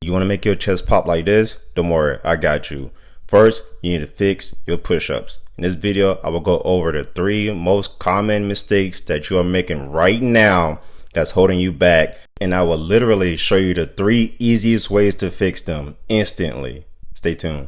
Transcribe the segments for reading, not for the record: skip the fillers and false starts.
you want to make your chest pop like this? Don't worry, I got you. First, you need to fix your push-ups. In this video, I will go over the 3 most common mistakes that you are making right now that's holding you back. And I will literally show you the 3 easiest ways to fix them instantly. Stay tuned.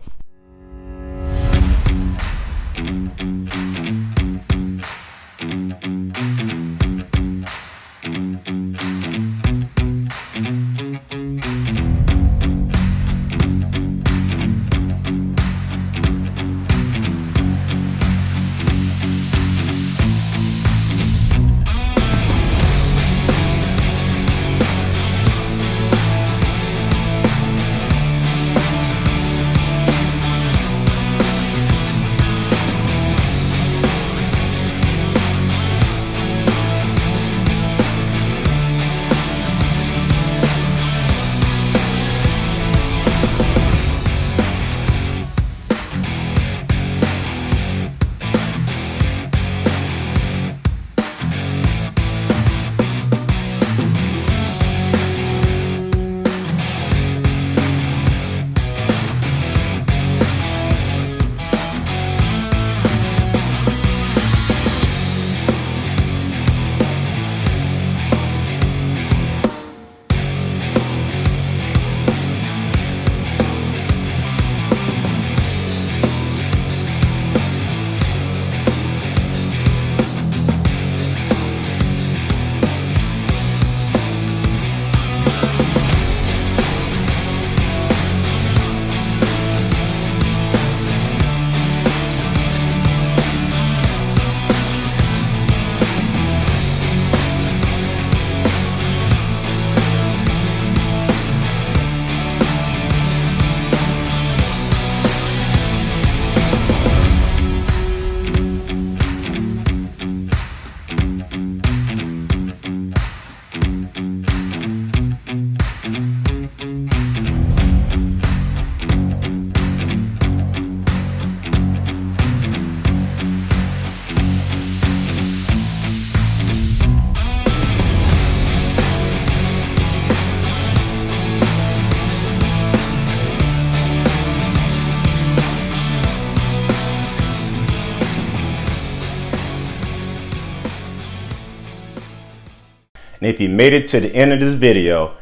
And if you made it to the end of this video,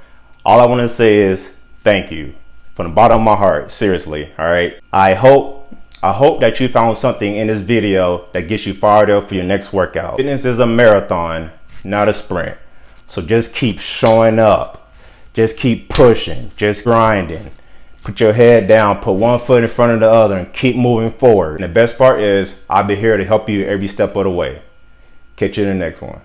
all I want to say is thank you from the bottom of my heart, seriously. All right. I hope that you found something in this video that gets you fired up for your next workout. Fitness is a marathon, not a sprint. So just keep showing up. Just keep pushing, just grinding. Put your head down, put one foot in front of the other and keep moving forward. And the best part is I'll be here to help you every step of the way. Catch you in the next one.